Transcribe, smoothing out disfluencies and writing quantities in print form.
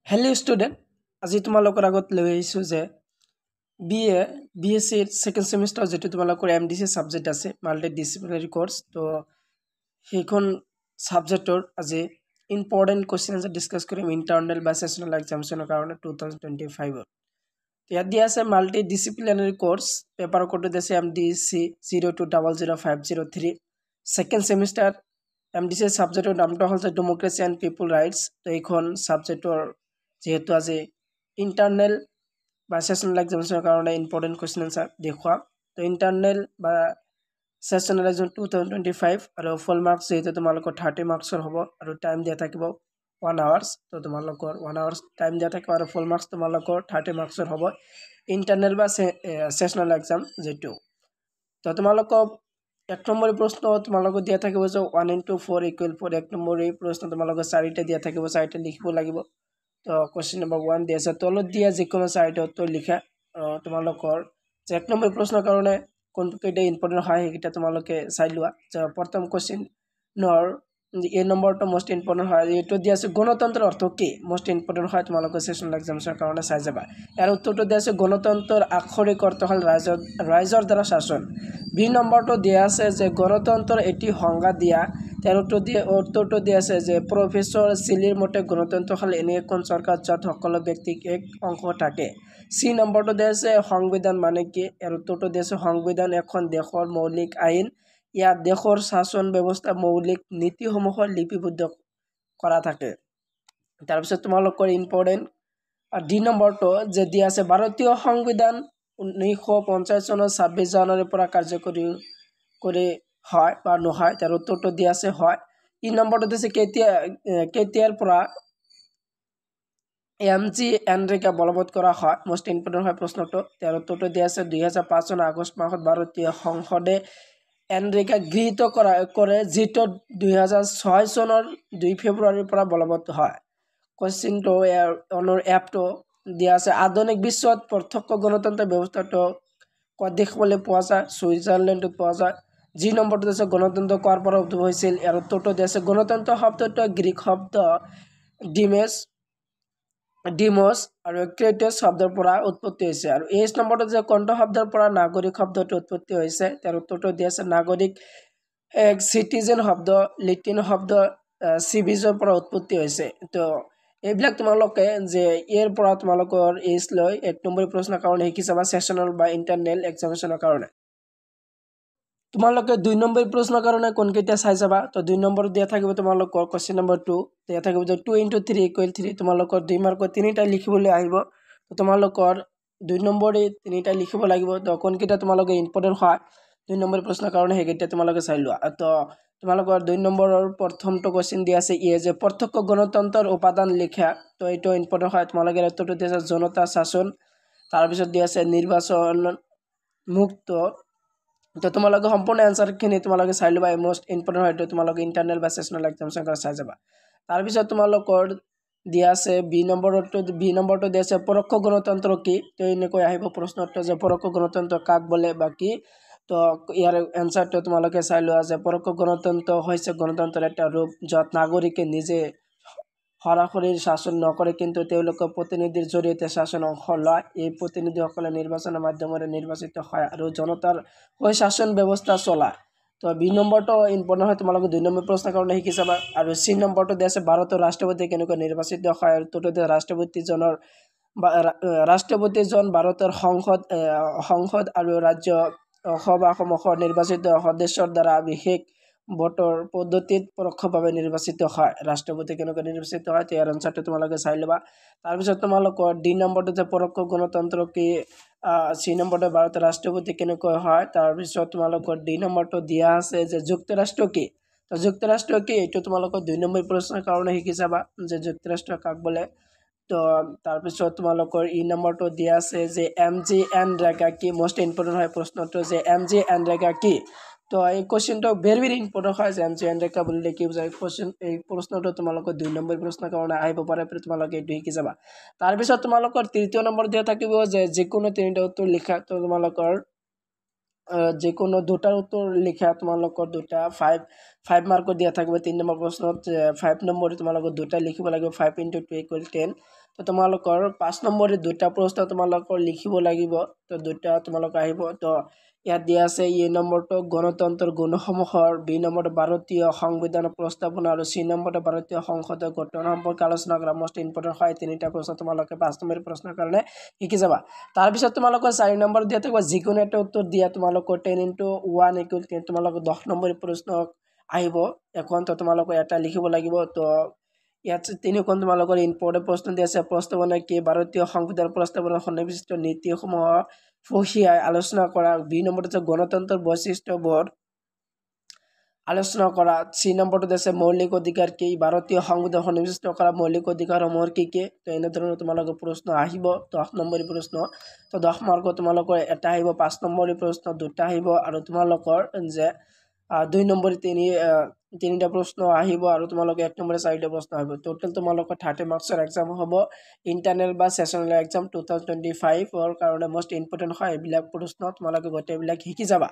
hello student आज तुम्हारे आगत लै आइसो जे बीएससी सेकेंड सेमिस्टार जो तुम्हारे एमडीसी सब्जेक्ट आछे माल्टी डिसिप्लिनारी कोर्स तो সেইখন सब्जेक्टर आज इम्पर्टेन्ट क्वेश्चन आंसर डिसकास करिम इंटरनल बा सेशनल एग्जामिनेशনৰ কাৰণে 2025 ইয়াত দিয়া আছে মাল্টি ডিসিপ্লিনাৰি কোৰ্স পেপাৰ কোড দিছে এমডিসি 02005003 সেকেন্ড সেমিস্টাৰ এমডিসি সাবজেক্টৰ নামটো হ'ল যে ডেমোক্ৰেসি এন্ড পিপল ৰাইটস তো এইখন সাবজেক্টৰ যেহেতু আজি ইন্টাৰনাল বা সেশনাল এক্সামিনেশনৰ কাৰণে ইম্পৰ্টেন্ট কোৱেশ্চন আনসাৰ দেখুৱা তো ইন্টাৰনাল বা সেশনাল এক্সাম 2025 আৰু ফুল মাৰ্কস যেহেতু তোমালোকৰ 30 মাৰ্কসৰ হ'ব আৰু টাইম দিয়া থাকিব 1 আৱাৰ্স তো তোমালোকৰ 1 আৱাৰ্স টাইম দিয়া থাকিব আৰু ফুল মাৰ্কস তোমালোকৰ 30 মাৰ্কসৰ হ'ব ইন্টাৰনাল বা সেশনাল এক্সাম যেটো তো তোমালোকক এক নম্বৰ প্ৰশ্ন তোমালোকক দিয়া থাকিব যে 1 into 4 equal 4 এক নম্বৰ এই প্ৰশ্ন তোমালোকক 4টা দিয়া থাকিব 4টা লিখিব লাগিব তো क्वेश्चन नंबर 1 দিয়া আছে তলত দিয়া যিকোনো 4টা উত্তৰ লিখা তোমালোকৰ যে এক নম্বৰ প্ৰশ্নৰ কাৰণে কোনকেইটা ইম্পৰ্টেন্ট হয় সেইকেইটা তোমালোকে চাই লোৱা প্ৰথম क्वेश्चन নৰ এই নম্বৰটো মোস্ট ইম্পৰ্টেন্ট হয় এটো দিয়া আছে গণতন্ত্ৰৰ অৰ্থ কি মোস্ট ইম্পৰ্টেন্ট হয় তোমালোকে সেশনাল এক্সামিনেশনৰ কাৰণে চাই যাবা ইয়াৰ উত্তৰটো দিয়া আছে গণতন্ত্ৰৰ আক্ষৰিক অৰ্থ হ'ল ৰাইজৰ দ্বাৰা শাসন বি নম্বৰটো দিয়া আছে যে গণতন্ত্ৰৰ এটি সংজ্ঞা দিয়া তাৰ উত্তৰটো দিয়া আছে যে প্রফেসর সিলির মতে গণতন্ত্র হল এনে এখন সরকার যত সকলো ব্যক্তিক এক অংশ থাকে সি নম্বৰটো দিয়া আছে সংবিধান মানে কি এৰ উত্তৰটো দিয়া আছে সংবিধান এখন দেশৰ মৌলিক আইন ইয়াত দেশৰ শাসন ব্যৱস্থা মৌলিক নীতিসমূহ লিপিবদ্ধ কৰা থাকে তাৰপিছত তোমালোকৰ ইম্পৰ্টেন্ট ডি নম্বৰটো যে দিয়া আছে ভাৰতীয় সংবিধান 1950 চনৰ 26 জানুৱাৰীৰ পৰা কাৰ্যকৰী কৰি হয় বা নহয় তাৰ উত্তৰটো দিয়া আছে হয় ই নম্বৰটো দিছে কেতিয়াৰ পৰা এমজি এনৰেগা বলবৎ কৰা হয় মোস্ট ইম্পৰ্টেন্ট হয় প্ৰশ্নটো তাৰ উত্তৰটো দিয়া আছে 2005 চনৰ আগষ্ট মাহত ভাৰতীয় সংসদে এনৰেগা গৃহীত কৰে যেটো 2006 চনৰ 2 ফেব্ৰুৱাৰীৰ পৰা বলবৎ হয় কোশ্চেনটো অনৰ এপটো দিয়া আছে আধুনিক বিশ্বত প্ৰত্যক্ষ গণতন্ত্ৰ ব্যৱস্থাটো ক'ত দেখিবলৈ পোৱা যায় সুইজাৰল্যান্ডত পোৱা যায় জি নম্বৰটো আছে গণতন্ত্ৰ কোৱাৰ পৰা উদ্ভৱ হৈছিল ইয়াৰ উত্তৰটো দিয়া আছে গণতন্ত্ৰ শব্দটো গ্ৰীক শব্দ ডিমোস আৰু ক্ৰেটছ শব্দৰ পৰা উৎপত্তি হৈছে আৰু এইচ নম্বৰটো যে কণ্ঠ শব্দৰ পৰা নাগৰিক শব্দটো উৎপত্তি হৈছে তাৰ উত্তৰটো দিয়া আছে নাগৰিক এক সিটিজেন শব্দ লিটিন শব্দ সিভিজৰ পৰা উৎপত্তি হৈছে তো এইবিলাক তোমালোকে যে ইয়াৰ পৰা তোমালোকৰ এইচ লৈ এক নম্বৰ প্ৰশ্নৰ কাৰণে শিকি চাবা সেশনাল বা ইন্টাৰনাল এক্সামিনেশনৰ কাৰণে তোমালোকে 2 নম্বৰ প্ৰশ্নৰ কাৰণে কোনকেইটা চাই যাবা তো 2 নম্বৰ দিয়া থাকিব তোমালোকৰ क्वेश्चन नंबर 2 দিয়া থাকিব যে 2 into 3 equal 3 তোমালোকৰ 2 মাৰ্কৰ 3টা লিখিবলৈ আহিব তো তোমালোকৰ 2 নম্বৰে 3টা লিখিব লাগিব তো কোনকেইটা তোমালোকে ইম্পৰ্টেন্ট হয় 2 নম্বৰ প্ৰশ্নৰ কাৰণে হেগেইটা তোমালোকে চাই লোৱা তো তোমালোকৰ 2 নম্বৰৰ প্ৰথমটো क्वेश्चन দিয়া আছে ই যে প্ৰত্যক্ষ গণতন্ত্ৰৰ উপাদান লিখা তো এটো ইম্পৰ্টেন্ট হয় তোমালোকে উত্তৰটো দিয়া আছে জনতা শাসন তাৰ পিছত দিয়া আছে নিৰ্বাচন মুক্ত তো তোমালোকে সম্পূৰ্ণ আনসাৰখিনি তোমালোকে চাই লবা মোস্ট ইম্পৰ্টেন্ট হয় তোমালোকে ইন্টাৰনাল বা সেশনাল এক্সামিনেশন কৰা চাই যাবা তাৰ পিছত তোমালোকৰ দিয়া আছে বি নম্বৰটো দিয়া আছে পৰোক্ষ গণতন্ত্ৰ কি তো এনেকৈ আহিব প্ৰশ্নটো যে পৰোক্ষ গণতন্ত্ৰ কাক বলে বা কি তো ইয়াৰ আনসাৰটো তোমালোকে চাই লোৱা যে পৰোক্ষ গণতন্ত্ৰ হৈছে গণতন্ত্ৰৰ এটা ৰূপ য'ত নাগৰিকে নিজে সৰাসৰি শাসন নকৰে কিন্তু তেওঁলোকৰ প্ৰতিনিধিৰ জৰিয়তে শাসন অংশ লয় এই প্ৰতিনিধিসকলে নিৰ্বাচনৰ মাধ্যমেৰে নিৰ্বাচিত হয় আৰু জনতাৰ হৈ শাসন ব্যৱস্থা চলায় তো বি নম্বৰটো ইম্পৰ্টেন্ট হয় তোমালোকে 2 নম্বৰ প্ৰশ্নৰ কাৰণে শিকি চাবা আৰু সি নম্বৰটো দিয়া আছে ভাৰতৰ ৰাষ্ট্ৰপতি কেনেকৈ নিৰ্বাচিত হয় আৰু তোতে ৰাষ্ট্ৰপতিজন ভাৰতৰ সংসদ আৰু ৰাজ্য সভাসমূহৰ নিৰ্বাচিত সদস্যৰ দ্বাৰা বিশেষ ভোটৰ পদ্ধতিত পৰোক্ষভাৱে নিৰ্বাচিত হয় ৰাষ্ট্ৰপতি কেনেকৈ নিৰ্বাচিত হয় ইয়াৰ আনসাৰটো তোমালোকে চাই লবা তাৰ পিছত তোমালোকৰ ডি নম্বৰটো যে পৰোক্ষ গণতন্ত্ৰ কি সি নম্বৰটো ভাৰতৰ ৰাষ্ট্ৰপতি কেনেকৈ হয় তাৰ পিছত তোমালোকৰ ডি নম্বৰটো দিয়া আছে যে যুক্তৰাষ্ট্ৰ কি তো যুক্তৰাষ্ট্ৰ কি এটো তোমালোকৰ 2 নম্বৰ প্ৰশ্নৰ কাৰণে শিকি যাবা যে যুক্তৰাষ্ট্ৰ কাক বলে তো তাৰ পিছত তোমালোকৰ ই নম্বৰটো দিয়া আছে যে এমজিএন ৰেগা কি মোস্ট ইম্পৰ্টেন্ট হয় প্ৰশ্নটো যে এমজিএন ৰেগা কি তো এই কোশ্চেনটো ভেৰি ইম্পৰ্টেন্ট হয় যে এমজিএন ৰেগা বুলিলে কি বুজায় কোশ্চেন এই প্ৰশ্নটো তোমালোকৰ 2 নম্বৰ প্ৰশ্নৰ কাৰণে আহিব পাৰে তোমালোকে এটো শিকি যাবা তাৰ পিছত তোমালোকৰ তৃতীয় নম্বৰ দিয়া থাকিব যে যিকোনো 3টা উত্তৰ লিখা তো তোমালোকৰ যিকোনো দুটাৰ উত্তৰ লিখা তোমালোকৰ দুটা 5 মাৰ্কত দিয়া থাকিব 3 নম্বৰ প্ৰশ্নত 5 নম্বৰ তোমালোকৰ দুটা লিখিব লাগিব 5 * 2 = 10 তো তোমালোকৰ 5 নম্বৰে দুটা প্ৰশ্ন তোমালোকৰ লিখিব লাগিব তো দুটা তোমালোক আহিব তো ইয়াত দিয়া আছে এ নম্বৰটো গণতন্ত্ৰৰ গুণসমূহৰ বি নম্বৰটো ভাৰতীয় সংবিধানৰ প্ৰস্তাৱনা আৰু চি নম্বৰটো ভাৰতীয় সংসদৰ গঠন সম্পৰ্কে আলোচনা কৰা মোষ্ট ইম্পৰ্টেণ্ট হয় তিনিটা প্ৰশ্ন তোমালোকে 5 নম্বৰ প্ৰশ্নৰ কাৰণে শিকি যাবা তাৰপিছত তোমালোকৰ 4 নম্বৰ দিয়া থাকিব যিকোনো এটা উত্তৰ দিয়া তোমালোকৰ 10 * 1 = 10 তোমালোকৰ 10 নম্বৰ প্ৰশ্ন আহিব এখন তো তোমালোকৰ এটা লিখিব লাগিব তো ইয়াত তিনিখন তোমালোকৰ ইম্পৰ্টেণ্ট প্ৰশ্ন দিয়া আছে প্ৰস্তাৱনা কি ভাৰতীয় সংবিধানৰ প্ৰস্তাৱনাৰ সন্নিৱিষ্ট নীতিসমূহ ফহিয়াই আলোচনা কৰা বি নম্বৰটো গণতন্ত্ৰৰ বৈশিষ্ট্যবোৰ আলোচনা কৰা চি নম্বৰটো আছে মৌলিক অধিকাৰ কি ভাৰতীয় সংবিধান সন্নিৱিষ্ট কৰা মৌলিক অধিকাৰসমূহৰ কি তো এনেধৰণৰ তোমালোকৰ প্ৰশ্ন আহিব 10 নম্বৰ প্ৰশ্ন তো 10 মাৰ্কত তোমালোকৰ এটা আহিব 5 নম্বৰ প্ৰশ্ন দুটা আহিব আৰু তোমালোকৰ যে 2 নম্বৰ তিনিটা প্ৰশ্ন আহিব আৰু তোমালোকে 1 নম্বৰ 4টা প্ৰশ্ন আহিব টোটাল তোমালোকৰ 30 মাৰ্কছৰ এক্সাম হ'ব ইন্টাৰনেল বা সেশনাল এক্সাম 2025 ৰ কাৰণে মোষ্ট ইম্পৰ্টেণ্ট হয় এইবিলাক প্ৰশ্ন তোমালোকে গোটেইবিলাক শিকি যাবা